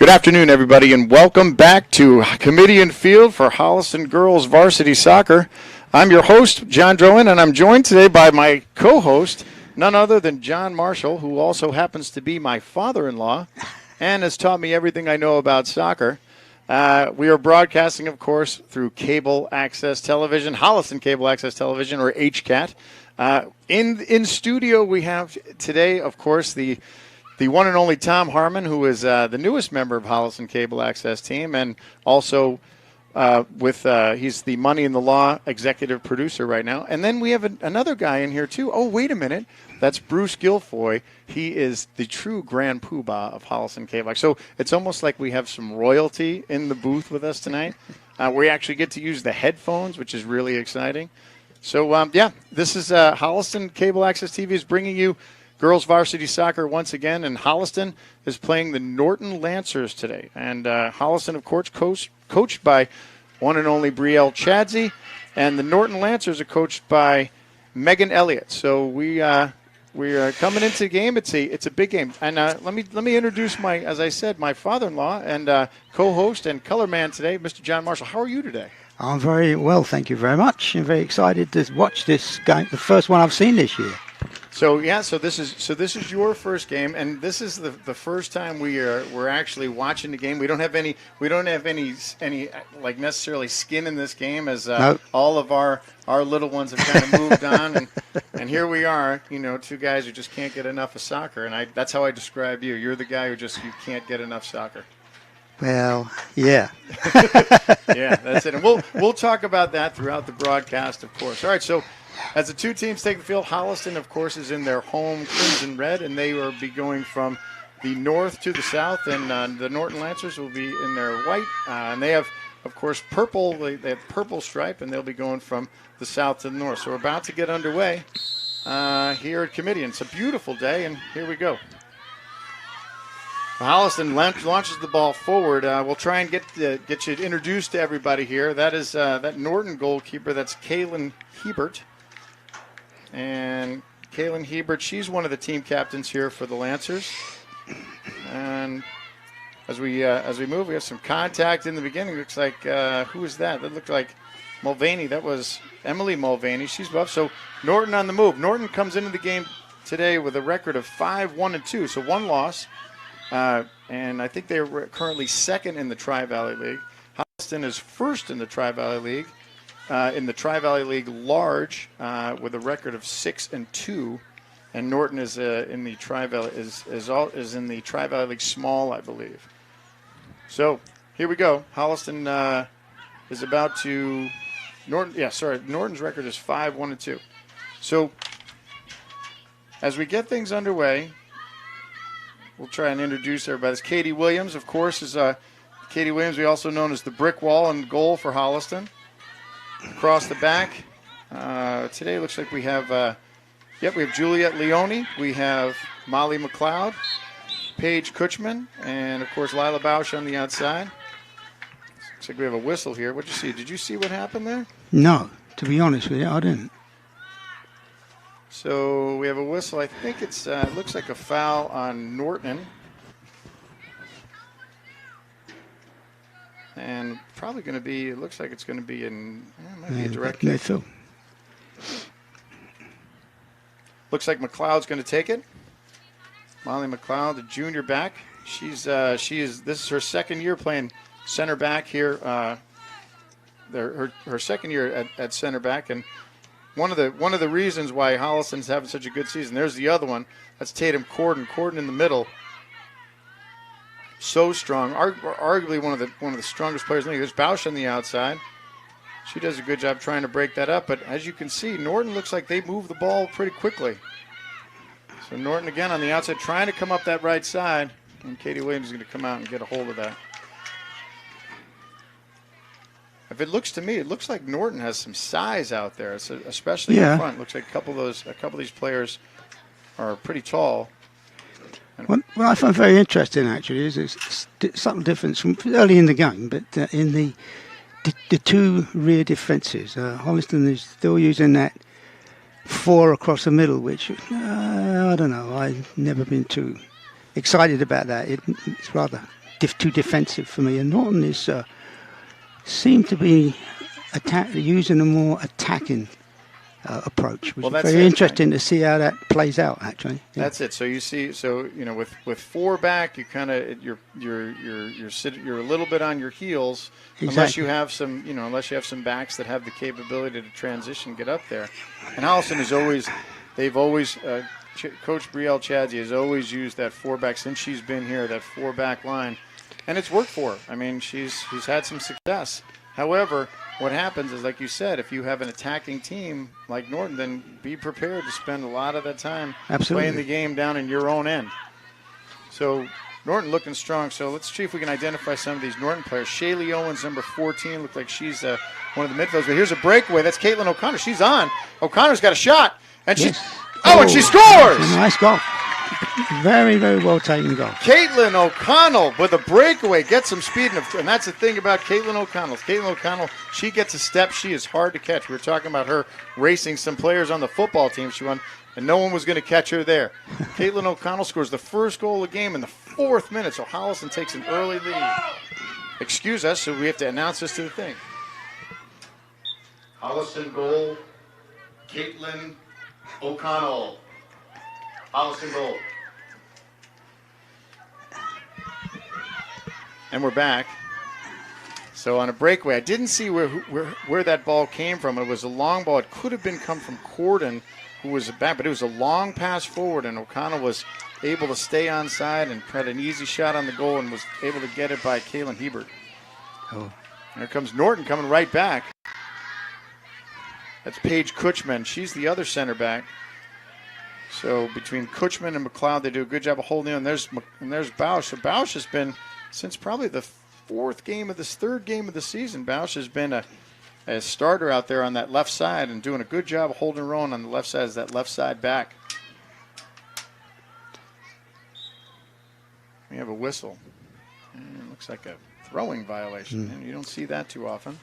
Good afternoon, everybody, and welcome back to Kamitian Field for Holliston Girls Varsity Soccer. I'm your host, John Drowan, and I'm joined today by my co-host, none other than John Marshall, who also happens to be my father-in-law and has taught me everything I know about soccer. We are broadcasting, of course, through cable access television, Holliston Cable Access Television, or HCAT. In studio, we have today, of course, the one and only Tom Harmon, who is the newest member of Holliston Cable Access team, and also he's the Money in the Law executive producer right now. And then we have another guy in here, too. Oh, wait a minute. That's Bruce Guilfoy. He is the true grand poobah of Holliston Cable. So it's almost like we have some royalty in the booth with us tonight. We actually get to use the headphones, which is really exciting. So, this is Holliston Cable Access TV is bringing you girls varsity soccer once again, and Holliston is playing the Norton Lancers today. And Holliston, of course, coached by one and only Brielle Chadsey, and the Norton Lancers are coached by Megan Elliott. So we are coming into the game. It's a big game. And let me introduce as I said, my father-in-law and co-host and color man today, Mr. John Marshall. How are you today? I'm very well, thank you very much. I'm very excited to watch this game, the first one I've seen this year. So this is your first game, and this is the first time we're actually watching the game. We don't have any like necessarily skin in this game, as Nope. all of our little ones have kind of moved on, and here we are, two guys who just can't get enough of soccer, and that's how I describe you. You're the guy who you can't get enough soccer. Well, yeah. Yeah, that's it. And we'll talk about that throughout the broadcast, of course. All right, so as the two teams take the field, Holliston, of course, is in their home crimson red, and they will be going from the north to the south, and the Norton Lancers will be in their white. And they have, of course, purple. They have purple stripe, and they'll be going from the south to the north. So we're about to get underway here at Kamitian. It's a beautiful day, and here we go. Holliston launches the ball forward. We'll try and get you introduced to everybody here. That is that Norton goalkeeper. That's Kaylin Hebert. And Kaylin Hebert, she's one of the team captains here for the Lancers. And as we move, we have some contact in the beginning. Looks like who was that? That looked like Mulvaney. That was Emily Mulvaney. She's up. So Norton on the move. Norton comes into the game today with a record of 5-1-2, so one loss. And I think they're currently second in the Tri-Valley League. Holliston is first in the Tri-Valley League. In the Tri-Valley League large with a record of 6-2, and Norton is in the Tri-Valley is in the Tri-Valley League small, I believe. So here we go. Holliston is about to Norton. Yeah, sorry. Norton's record is 5-1-2. So as we get things underway, we'll try and introduce everybody. This Katie Williams, of course, is Katie Williams. We also known as the brick wall and goal for Holliston. Across the back, today looks like we have, we have Juliet Leone, we have Molly McLeod, Paige Kutchman, and of course Lila Bausch on the outside. Looks like we have a whistle here. What'd you see? Did you see what happened there? No, to be honest with you, I didn't. So we have a whistle. I think it looks like a foul on Norton. And probably going to be, it looks like it's going to be might be a direct kick. So. Looks like McLeod's going to take it. Molly McLeod, the junior back. This is her second year playing center back here. Her second year at center back, and one of the reasons why Holliston's having such a good season. There's the other one. That's Tatum Corden. Corden in the middle. So strong, arguably one of the strongest players in the league. There's Bausch on the outside. She does a good job trying to break that up, but as you can see, Norton looks like they move the ball pretty quickly. So Norton again on the outside trying to come up that right side, and Katie Williams is going to come out and get a hold of that. If it looks to me, it looks like Norton has some size out there, especially in front. Looks like a couple of these players are pretty tall. What I find very interesting, actually, is it's something different from early in the game, but in the two rear defences, Holliston is still using that 4 across the middle, which, I don't know, I've never been too excited about that. It's rather too defensive for me. And Norton is seemed to be using a more attacking approach, which is very interesting to see how that plays out. Actually, that's it. So you see, with 4 back, you kind of you're a little bit on your heels, unless you have some backs that have the capability to transition, get up there. And Holliston they've always Coach Brielle Chadsey has always used that 4 back since she's been here, that 4 back line, and it's worked for her. I mean, she's had some success. However, what happens is, like you said, if you have an attacking team like Norton, then be prepared to spend a lot of that time playing the game down in your own end. So Norton looking strong. So let's see if we can identify some of these Norton players. Shaylee Owens, number 14, looked like she's one of the midfielders. But here's a breakaway. That's Caitlin O'Connor. She's on. O'Connor's got a shot, and and she scores! Nice goal. Very, very well taken goal. Caitlin O'Connell with a breakaway, gets some speed, and that's the thing about Caitlin O'Connell. Caitlin O'Connell, she gets a step. She is hard to catch. We were talking about her racing some players on the football team. She won, and no one was going to catch her there. Caitlin O'Connell scores the first goal of the game in the 4th minute, so Holliston takes an early lead. Excuse us, so we have to announce this to the thing. Holliston goal, Caitlin O'Connell. Holliston goal. And we're back. So on a breakaway, I didn't see where that ball came from. It was a long ball. It could have come from Corden, who was back, but it was a long pass forward, and O'Connell was able to stay onside and had an easy shot on the goal and was able to get it by Kaylin Hebert. Oh. Here comes Norton coming right back. That's Paige Kutchman. She's the other center back. So between Kutchman and McLeod, they do a good job of holding in. And there's Bausch. So Bausch has been, since probably the third game of the season, Bausch has been a starter out there on that left side and doing a good job of holding her own on the left side as that left side back. We have a whistle. And it looks like a throwing violation. And you don't see that too often.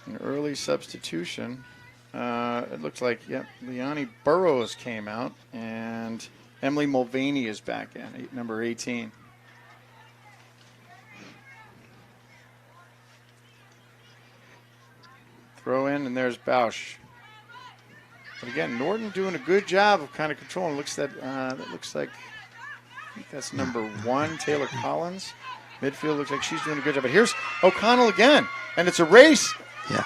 An early substitution. It looks like, Leonie Burrows came out, and Emily Mulvaney is back in, number 18. Throw in, and there's Bausch. But again, Norton doing a good job of kind of controlling. That looks like, I think that's number 1, Taylor Collins. Midfield looks like she's doing a good job. But here's O'Connell again, and it's a race. Yeah.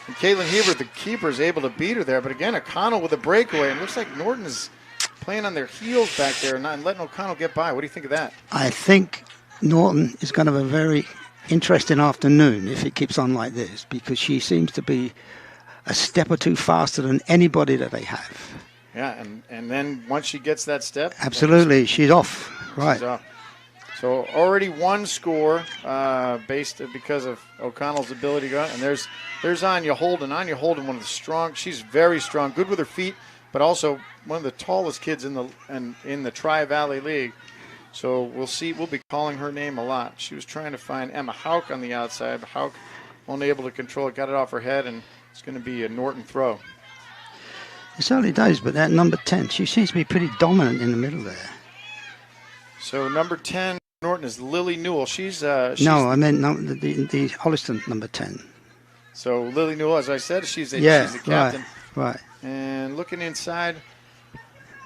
And Caitlin Hebert, the keeper, is able to beat her there. But again, O'Connell with a breakaway. And it looks like Norton is playing on their heels back there and not letting O'Connell get by. What do you think of that? I think Norton is going to have a very interesting afternoon if it keeps on like this, because she seems to be a step or two faster than anybody that they have. Yeah, and then once she gets that step. Absolutely, she's off. Right. She's off. So already one score because of O'Connell's ability to go out. And there's Anya Holden. Anya Holden, one of the strong. She's very strong, good with her feet, but also one of the tallest kids in the Tri-Valley League. So we'll see. We'll be calling her name a lot. She was trying to find Emma Hauk on the outside, but Hauk only able to control it, got it off her head, and it's going to be a Norton throw. It's early days, but that number 10, she seems to be pretty dominant in the middle there. So number 10. Norton is Lily Newell. She's no, I meant the Holliston number 10. So Lily Newell, as I said, she's the captain. Right. And looking inside,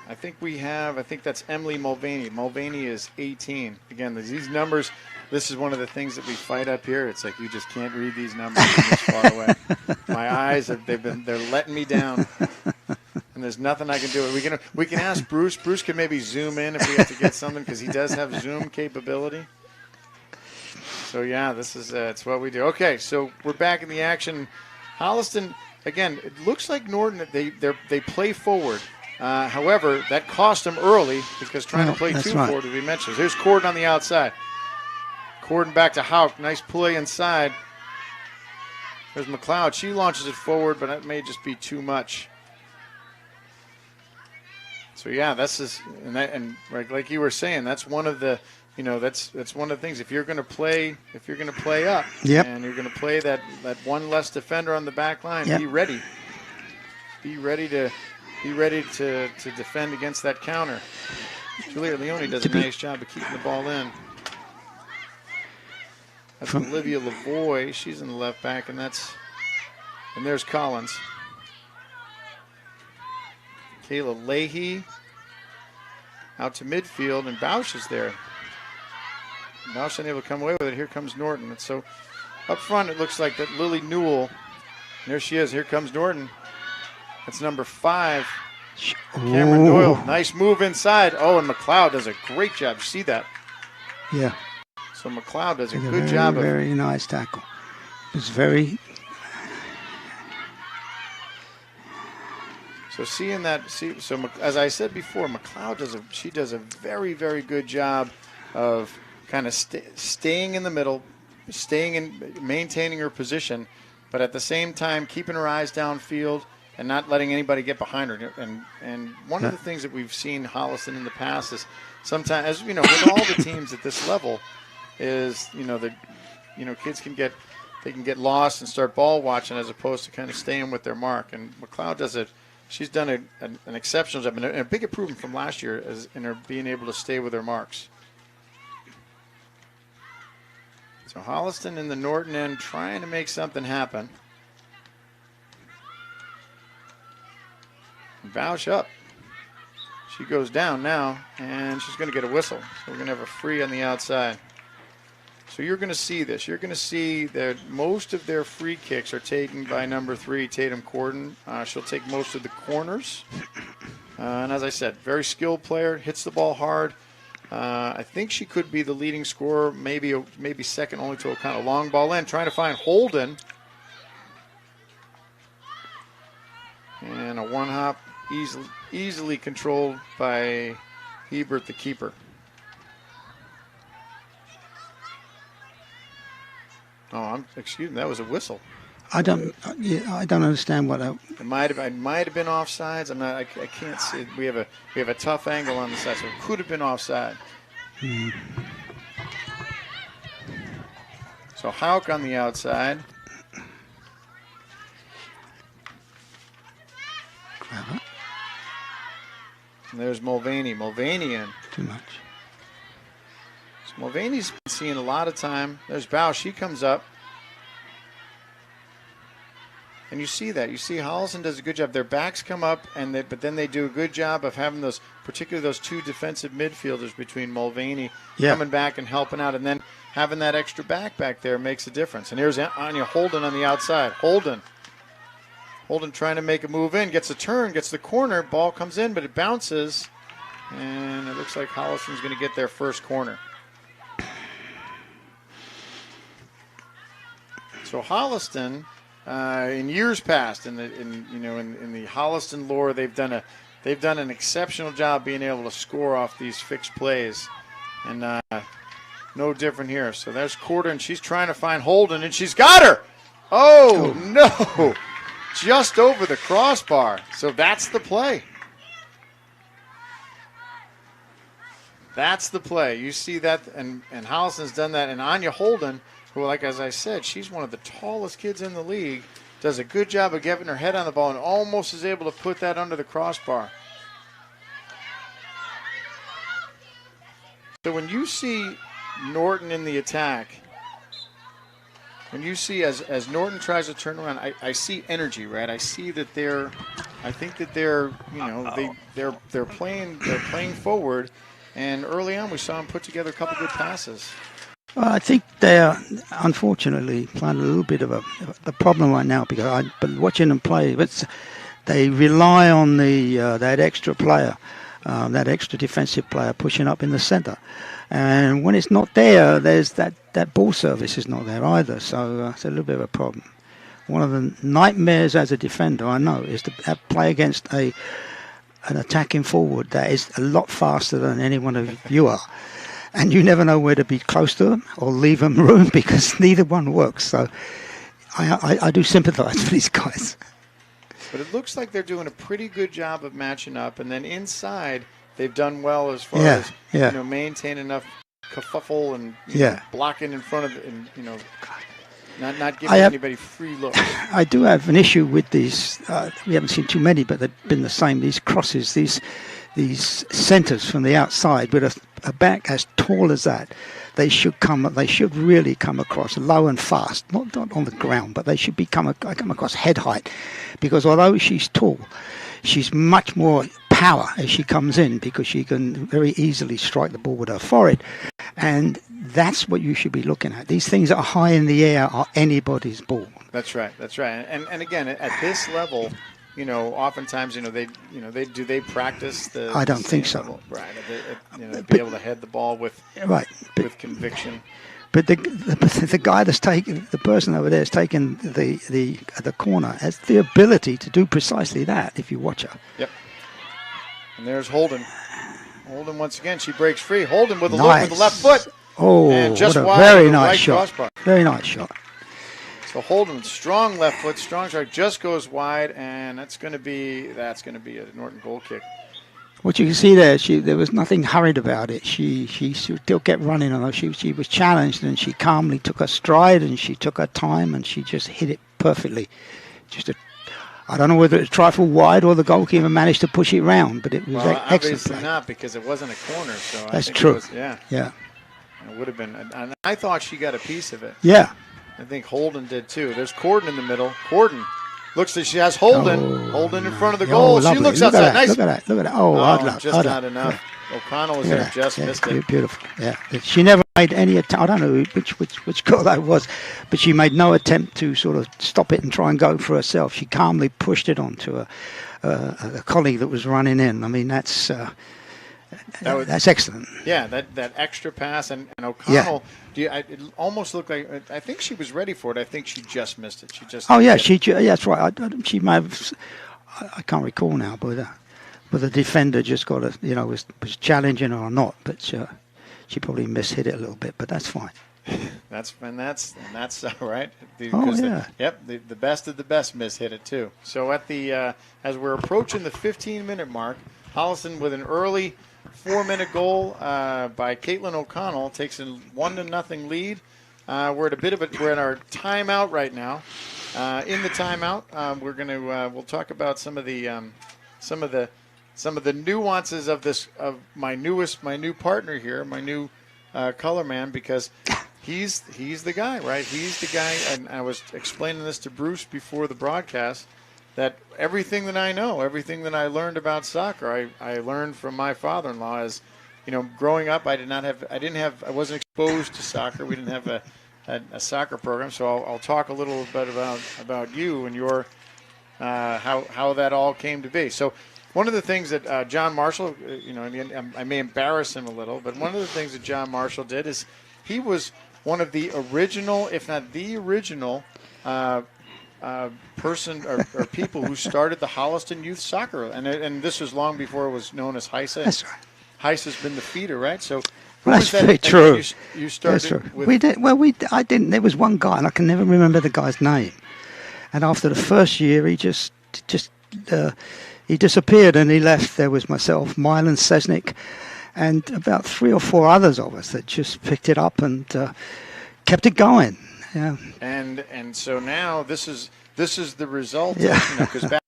I think that's Emily Mulvaney. Mulvaney is 18. Again, these numbers, this is one of the things that we fight up here. It's like you just can't read these numbers from this far away. My eyes, they're letting me down. And there's nothing I can do. We can ask Bruce. Bruce can maybe zoom in if we have to get something, because he does have Zoom capability. So yeah, this is it's what we do. Okay, so we're back in the action. Holliston, again, it looks like Norton. They play forward. However, that cost them early because trying to play too forward, as we mentioned. Here's Corden on the outside. Corden back to Hauk. Nice play inside. There's McLeod. She launches it forward, but it may just be too much. So yeah, and like you were saying, that's one of the, that's one of the things. If you're going to play up, and you're going to play that one less defender on the back line, be ready. Be ready to defend against that counter. Juliet Leone does a nice job of keeping the ball in. That's Olivia Lavoie. She's in the left back, and there's Collins. Kayla Leahy out to midfield, and Bausch is there. Bausch unable to come away with it. Here comes Norton. And so up front, it looks like that Lily Newell. There she is. Here comes Norton. That's number 5. Cameron Doyle. Nice move inside. Oh, and McLeod does a great job. You see that? Yeah. So McLeod does a good job. Very nice tackle. It was very... So seeing that, as I said before, McLeod does a very, very good job of kind of staying in the middle, maintaining her position, but at the same time keeping her eyes downfield and not letting anybody get behind her. And one of the things that we've seen Holliston in the past is sometimes, as with all the teams at this level, is kids can get lost and start ball watching as opposed to kind of staying with their mark. And McLeod does it. She's done an exceptional job and a big improvement from last year in her being able to stay with her marks. So Holliston in the Norton end trying to make something happen. Bausch up. She goes down now, and she's going to get a whistle. So we're going to have a free on the outside. So you're going to see this. You're going to see that most of their free kicks are taken by number 3, Tatum Corden. She'll take most of the corners. And as I said, very skilled player, hits the ball hard. I think she could be the leading scorer, maybe second only to a kind of long ball in, trying to find Holden. And a one-hop easily controlled by Hebert, the keeper. Oh, excuse me. That was a whistle. I don't understand what. It might have been offsides. I can't see it. We have a tough angle on the side, so it could have been offside. So Hauk on the outside. Clever. And there's Mulvaney. Mulvaney in. Too much. Mulvaney's been seeing a lot of time. There's Bausch. She comes up. And you see that. You see Holliston does a good job. Their backs come up, but then they do a good job of having particularly those 2 defensive midfielders between Mulvaney coming back and helping out. And then having that extra back there makes a difference. And here's Anya Holden on the outside. Holden trying to make a move in. Gets a turn. Gets the corner. Ball comes in, but it bounces. And it looks like Holliston's going to get their first corner. So Holliston, in years past, in the Holliston lore, they've done an exceptional job being able to score off these fixed plays, and no different here. So there's Corder, and she's trying to find Holden, and she's got her. Oh no, just over the crossbar. So that's the play. That's the play. You see that, and Holliston's done that, and Anya Holden, who, as I said, she's one of the tallest kids in the league, does a good job of getting her head on the ball and almost is able to put that under the crossbar. So when you see Norton in the attack, when you see as Norton tries to turn around, I see energy, right? I see that they're playing forward, and early on we saw them put together a couple good passes. Well, I think they are, unfortunately, playing a little bit of the problem right now because I've been watching them play, but they rely on that extra player, that extra defensive player pushing up in the centre. And when it's not there, there's that ball service is not there either, so it's a little bit of a problem. One of the nightmares as a defender, I know, is to play against an attacking forward that is a lot faster than any one of you are. And you never know where to be close to them or leave them room because neither one works. So I do sympathise with these guys. But it looks like they're doing a pretty good job of matching up. And then inside, they've done well as far as maintain enough kerfuffle and blocking in front of and not giving anybody free looks. I do have an issue with these. We haven't seen too many, but they've been the same. These crosses, these centres from the outside with a back as tall as that, they should really come across low and fast, not on the ground, but they should come across head height, because although she's tall, she's much more power as she comes in, because she can very easily strike the ball with her forehead, and that's what you should be looking at. These things that are high in the air are anybody's ball. That's right. And again, at this level, oftentimes, they practice the. I don't think so. Level, right. Be able to head the ball with conviction. But the guy that's taking, the person over there is taking the corner, has the ability to do precisely that if you watch her. Yep. And there's Holden. Holden once again, she breaks free. Holden with a look with the left foot. Oh, and just what a wide very nice right shot. crossbar. Very nice shot. So Holden, strong left foot, strong strike, just goes wide, and that's going to be a Norton goal kick. What you can see there was nothing hurried about it. She still kept running on her. She was challenged, and she calmly took her stride, and she took her time, and she just hit it perfectly. I don't know whether it's a trifle wide or the goalkeeper managed to push it round, but it was excellent. Obviously not, because it wasn't a corner. So that's I think true. It was, yeah. It would have been, and I thought she got a piece of it. Yeah. I think Holden did too. There's Corden in the middle. Corden looks like she has Holden. Holden in front of the goal. She looks outside. Nice. Look at that. Oh, just not enough. O'Connell was there, just missed it. Beautiful. Yeah. She never made any attempt. I don't know which goal that was, but she made no attempt to sort of stop it and try and go for herself. She calmly pushed it onto a colleague that was running in. I mean, that's excellent. Yeah, that extra pass and O'Connell. Yeah. It almost looked like, I think she was ready for it. I think she just missed it. That's right. She might have. I can't recall now, but the defender just got was challenging her or not, but she probably mishit it a little bit. But that's fine. That's all right. The best of the best mishit it too. So as we're approaching the 15-minute mark, Holliston with an early 4-minute goal by Caitlin O'Connell takes a 1-0 lead. We're in our timeout right now. In the timeout, we'll talk about some of the nuances of my new partner here, my new color man, because he's the guy, right? He's the guy, and I was explaining this to Bruce before the broadcast, that everything that I know, everything that I learned about soccer, I learned from my father-in-law. As growing up, I wasn't exposed to soccer. We didn't have a soccer program, so I'll talk a little bit about you and your how that all came to be. So one of the things that John Marshall, I may embarrass him a little, but one of the things that John Marshall did is he was one of the original, if not the original, person or people who started the Holliston Youth Soccer, and this was long before it was known as HISA. That's right. HISA's been the feeder, right? So that's very true. You started. That's true. We did. Well, I didn't. There was one guy, and I can never remember the guy's name. And after the first year, he just he disappeared, and he left. There was myself, Mylan Sesnick, and about 3 or 4 others of us that just picked it up and kept it going. Yeah. And so now this is the result. Yeah. Because back